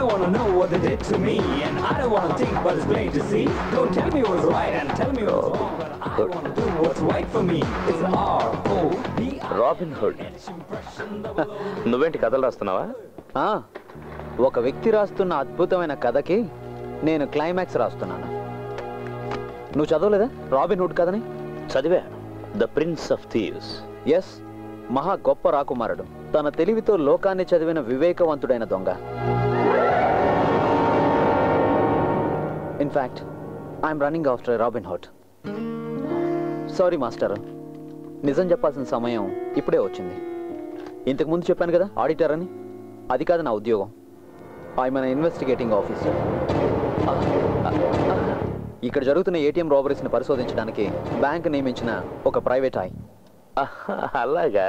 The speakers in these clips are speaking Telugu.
don't want to know what they did to me, and I don't want to think, but it's plain to see. Don't tell me what's right and tell me what's wrong, but I want to do what's right for me. It's R.O.B. Robin hood. నువ్వేంటి కథలు రాస్తున్నావా? ఒక వ్యక్తి రాస్తున్న అద్భుతమైన కథకి నేను క్లైమాక్స్ రాస్తున్నాను. నువ్వు చదవలేదా రాబిన్ హుడ్ కథని? చదివా. The prince of thieves. Yes, మహా గొప్ప రాకుమారుడు, తన తెలివితో లోకాన్ని చదివిన వివేకవంతుడైన దొంగ. In fact I'm running after Robin Hood. Sorry master, నిజం చెప్పాల్సిన సమయం ఇప్పుడే వచ్చింది. ఇంతకు ముందు చెప్పాను కదా ఆడిటర్ అని, అది కాదు నా ఉద్యోగం. I'm an investigating officer. ఇక్కడ జరుగుతున్న ఏటీఎం రాబరీస్ని పరిశోధించడానికి బ్యాంక్ నియమించిన ఒక ప్రైవేట్ ఐ. అలాగా?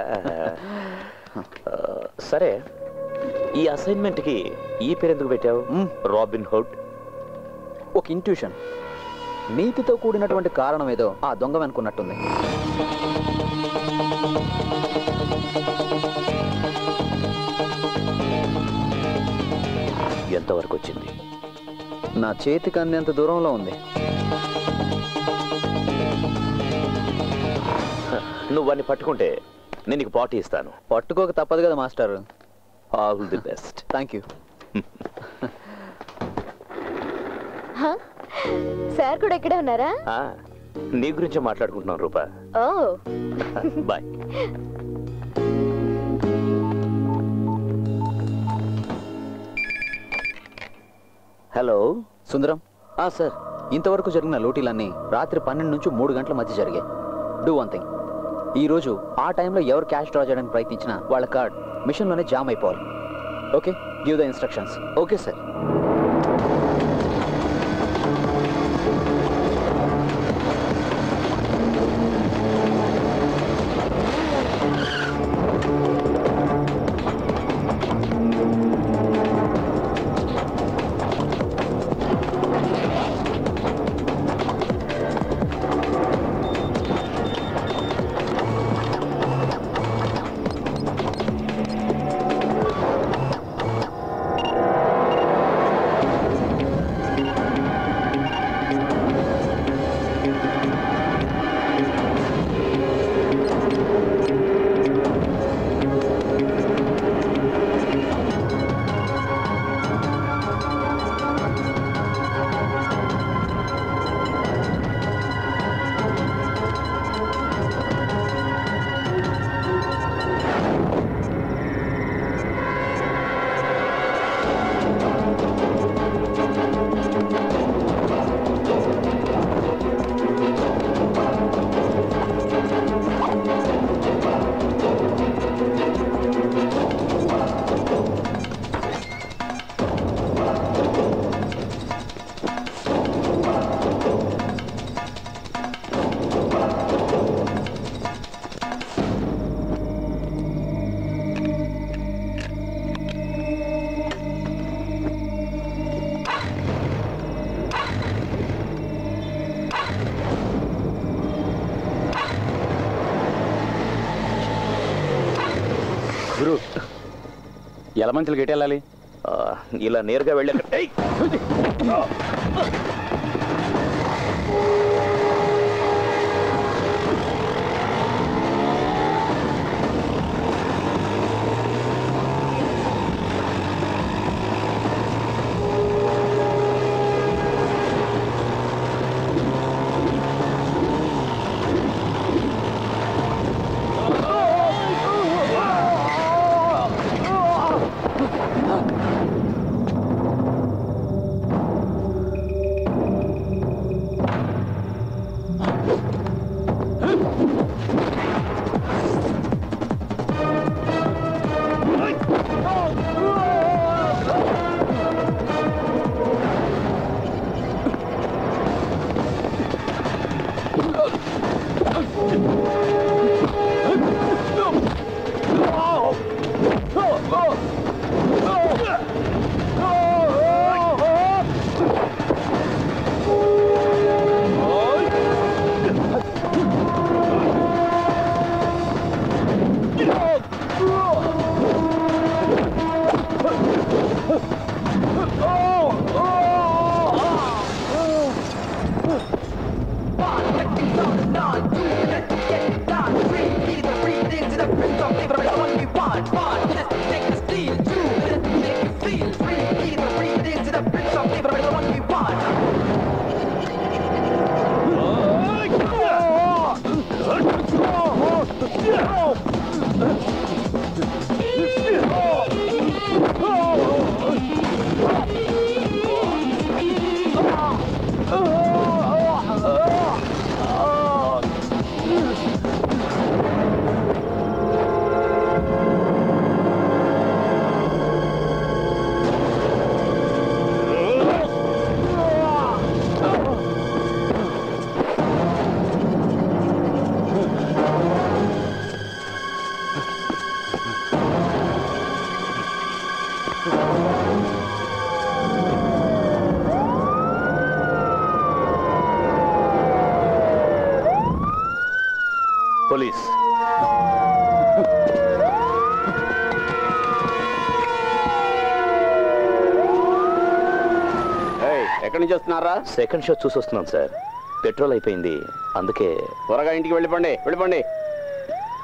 సరే, ఈ అసైన్మెంట్కి ఈ పేరు ఎందుకు పెట్టావు? Robin hood. ఒక ఇంట్యూషన్, నీతితో కూడినటువంటి కారణం ఏదో ఆ దొంగ అనుకున్నట్టుంది. ఎంతవరకు వచ్చింది? నా చేతికి అందేంత దూరంలో ఉంది. నువ్వు వాడిని పట్టుకుంటే నేను నీకు పార్టీ ఇస్తాను. పట్టుకోక తప్పదు కదా master. All the best. Thank you. Sir కూడా ఇక్కడే ఉన్నారా? నీ గురించే మాట్లాడుకుంటున్నాం రూపా. ఓ బాయ్. హలో సుందరం. సార్, ఇంతవరకు జరిగిన లూటీలన్నీ రాత్రి 12 నుంచి 3 గంటల మధ్య జరిగాయి. డూ వన్ థింగ్, ఈరోజు ఆ టైంలో ఎవరు క్యాష్ డ్రా చేయడానికి ప్రయత్నించినా వాళ్ళ కార్డ్ మిషన్లోనే జామ్ అయిపోవాలి. Okay, give the instructions. Okay sir. గురు, ఎలా మంచిలు గట్టి వెళ్ళాలి? ఇలా నేరుగా వెళ్ళాక పోలీస్ ఎక్కడి నుంచి వస్తున్నారా? సెకండ్ షో చూసి వస్తున్నాను సార్. పెట్రోల్ అయిపోయింది, అందుకే. త్వరగా ఇంటికి వెళ్ళిపోండి. వెళ్ళిపోండి.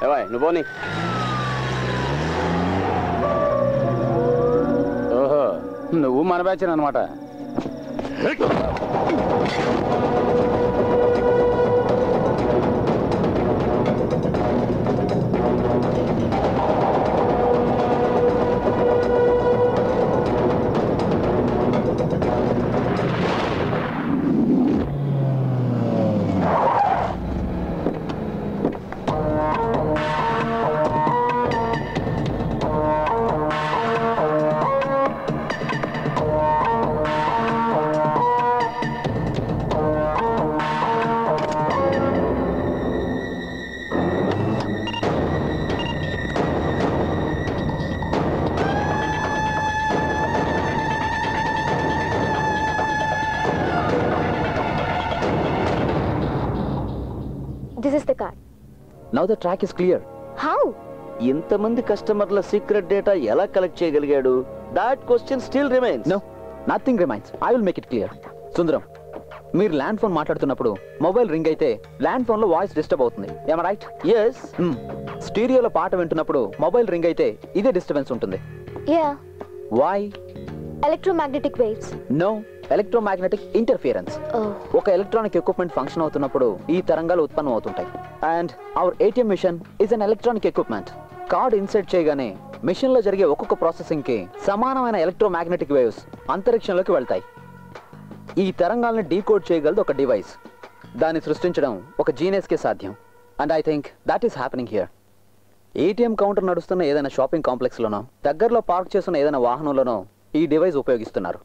ఏవాయ్ నువ్వు పోనీ. ఓహో, నువ్వు మన బ్యాచ్ అనమాట. This is the car. Now the track is clear. How? ఇంతమంది కస్టమర్ల సీక్రెట్ డేటా ఎలా కలెక్ట్ చేయగలిగాడు? That question still remains. No, nothing remains. I will make it clear. Sundaram, మీరు ల్యాండ్ ఫోన్ మాట్లాడుతున్నప్పుడు మొబైల్ రింగ్ అయితే ల్యాండ్ ఫోన్ లో వాయిస్ డిస్టర్బ్ అవుతుంది. ఏమ రైట్? ఎస్. స్టీరియోలో పాట వింటున్నప్పుడు మొబైల్ రింగ్ అయితే ఇదే డిస్టర్బెన్స్ ఉంటుంది. Yeah. Why? Electromagnetic waves. No, electromagnetic interference. Oh. ఒక ఎలక్ట్రానిక్ ఎక్విప్మెంట్ ఫంక్షన్ అవుతున్నప్పుడు ఈ తరంగాలు ఉత్పన్నం అవుతుంటాయి. And our ATM machine is an electronic equipment. Card insert చేయగానే మిషన్ లో జరిగే ఒక్కొక్క ప్రాసెసింగ్ కి సమానమైన ఎలక్ట్రోమాగ్నెటిక్ వేవ్స్ అంతరిక్షంలోకి వెళ్తాయి. ఈ తరంగాల్ని డీకోడ్ చేయగలదు ఒక డివైస్. దాన్ని సృష్టించడం ఒక జీనియస్ కే సాధ్యం. And I think that is happening here. ATM counter నడుస్తున్న ఏదైనా షాపింగ్ కాంప్లెక్స్ లోనో, దగ్గరలో పార్క్ చేస్తున్న ఏదైనా వాహనంలోనో ఈ డివైస్ ఉపయోగిస్తున్నారు.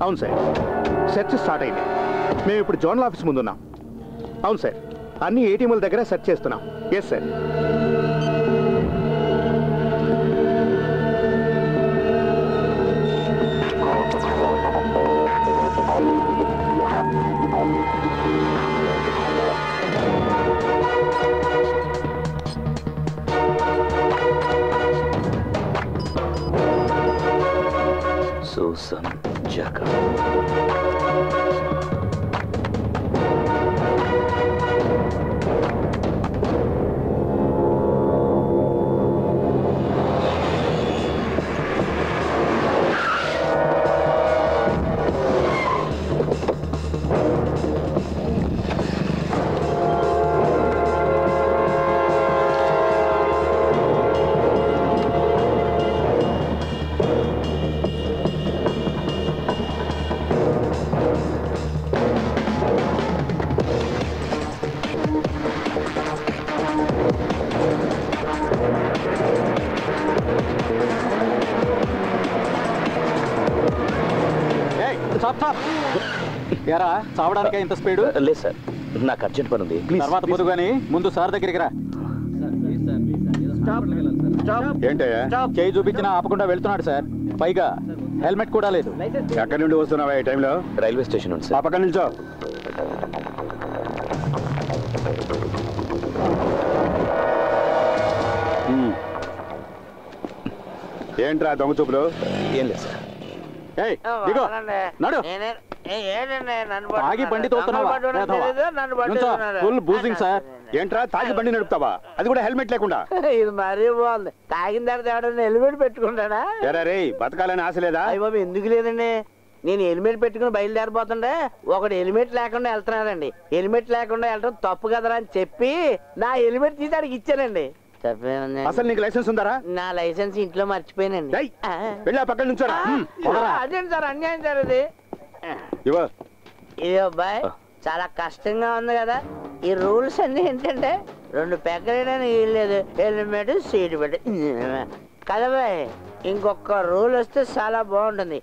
అవును సార్, సెర్చ్ స్టార్ట్ అయింది. మేము ఇప్పుడు జోనల్ ఆఫీస్ ముందున్నాం. అవును సార్, అన్ని ఏటీఎంల దగ్గర సెర్చ్ చేస్తున్నాం. Yes sir. Susan Jacob. ఎరా చావడానికి ఇంత స్పీడు? లేదు సార్, నాకు అర్జెంట్ పని ఉంది. తర్వాత పొద్దు కానీ ముందు సార్ దగ్గరికి రా. ఏంటయ్యా? చేయి చూపించినా ఆపకుండా వెళ్తున్నాడు సార్. పైగా హెల్మెట్ కూడా లేదు. ఎక్కడి నుండి వస్తున్నావా ఈ టైంలో? రైల్వే స్టేషన్ ఉంది ఆ సార్. పక్కన నిల్చో. ఏంట్రా దొంగ చూపులు? ఏం లేదు సార్. దిగో నడు. తాగి బండి తోస్తున్నావా? Full boozing sir. ఏంట్రా తాగి బండి నడుపుతావా? అది కూడా హెల్మెట్ లేకుండా? ఇది మరీ బాగుంది. తాగిన తర్వాత ఎవడన్నా హెల్మెట్ పెట్టుకుంటాడా? ఎరా రే, బతకాలని ఆశ లేదా? అయ్య బాబు, ఎందుకు లేదండి. నేను హెల్మెట్ పెట్టుకుని బయలుదేరిపోతుండే ఒకడు హెల్మెట్ లేకుండా వెళ్తున్నాడండి. హెల్మెట్ లేకుండా వెళ్ళడం తప్పు కదరా అని చెప్పి నా హెల్మెట్ తీసి అడిగి ఇచ్చానండి. అసలు నీకు లైసెన్స్ ఉందరా? నా లైసెన్స్ ఇంట్లో మర్చిపోయానండి. వెళ్ళి పక్కన నుంచోరా. అదేంటి సార్ అన్యాయం సార్ ఇది. ఇది అబ్బాయి చాలా కష్టంగా ఉంది కదా. ఈ రూల్స్ అన్ని ఏంటంటే 2 పెగ్గలేడానికి వీల్లేదు, హెల్మెట్ సీట్ పెట్టి కదా బాయ్. ఇంకొక రూల్ వస్తే చాలా బాగుంటుంది.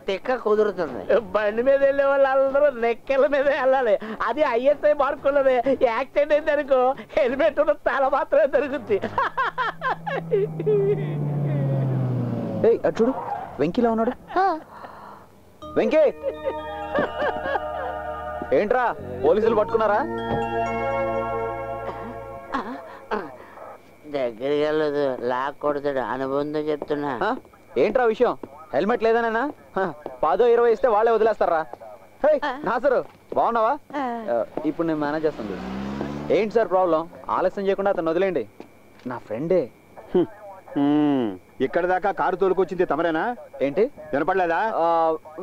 తిక్క కుదురుతుంది. బండి మీద వెళ్ళే వాళ్ళు అందరూ నెక్కల మీద వెళ్ళాలి. అది ఐఎస్ఐ మార్కున్నది. యాక్సిడెంట్ అయింది అనుకో హెల్మెట్ ఉన్న తల మాత్రమే దొరుకుతుంది. అటు చూడు, వెంకీలా ఉన్నాడు. వెంకీ, ఏంట్రా పోలీసులు పట్టుకున్నారా? దగ్గరికి వెళ్ళదు, లాక్ కొడతాడు. అనుబంధం చెప్తున్నా. ఏంట్రా విషయం? హెల్మెట్ లేదనేనా? 10-20 ఇస్తే వాళ్ళే వదిలేస్తారా? నాసరు బాగున్నావా? ఇప్పుడు నేను మేనేజ్ చేస్తాను. ఏంటి సార్ ప్రాబ్లం? ఆలస్యం చేయకుండా అతను వదిలేండి. నా ఫ్రెండే. ఇక్కడ దాకా కారు తోలుకొచ్చింది తమరేనా? ఏంటి వినపడలేదా?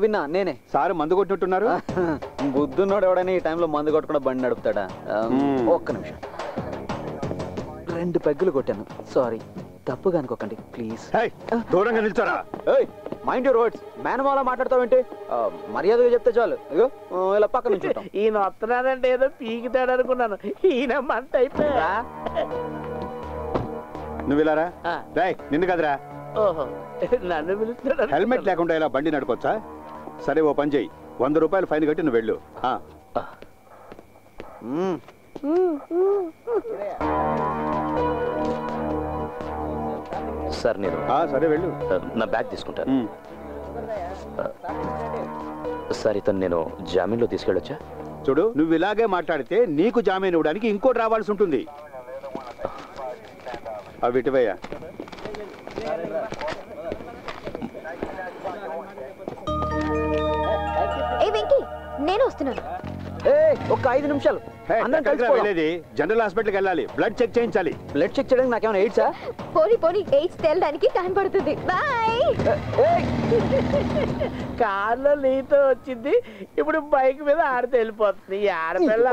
విన్నా, నేనే. సారు మందు కొట్టినట్టున్నారు. బుద్ధున్నోడు ఎవడని ఈ టైంలో మందు కొట్టకుండా బండి నడుపుతాడా? ఒక్క నిమిషం. 2 పెగ్గులు కొట్టాను. సారీ, తప్పుగా అనుకోకండి ప్లీజ్. దూరంగా నిల్చోరా. Mind your words. మేనమాల మాట్లాడతావేంటి? మర్యాదగా చెప్తే చాలు. ఇగో ఇలా పక్క నుంచి ఈయన వస్తున్నాడంటే ఏదో పీకితాడు అనుకున్నాను. ఈయన మంట అయిపోయా. నువ్వు ఇలారా. నిన్ను కదరా. ఓహో, నన్ను పిలుస్తాడు. హెల్మెట్ లేకుండా ఇలా బండి నడుకోవచ్చా? సరే, ఓ పని చెయ్యి. 100 రూపాయలు ఫైన్ కట్టి నువ్వు వెళ్ళు. సార్ నేను సరే వెళ్ళు. నా బ్యాగ్ తీసుకుంటాను. సార్ ఇతను నేను జామీన్లో తీసుకెళ్ళొచ్చా? చూడు, నువ్వు ఇలాగే మాట్లాడితే నీకు జామీన్ ఇవ్వడానికి ఇంకోటి రావాల్సి ఉంటుంది. అవి ఇటువయ్యా. నేను వస్తున్నాను. ఒక్క 5 నిమిషాలు. వెళ్ళేది జనరల్ హాస్పిటల్కి వెళ్ళాలి. బ్లడ్ చెక్ చేయించాలి. బ్లడ్ చెక్ చేయడానికి నాకేమైనా ఎయిడ్సా? పోనీ ఎయిడ్స్ తేలడానికి టైం పడుతుంది. బాయ్. కార్లో నీతో వచ్చింది, ఇప్పుడు బైక్ మీద ఆడితే వెళ్ళిపోతుంది. ఆడపిల్ల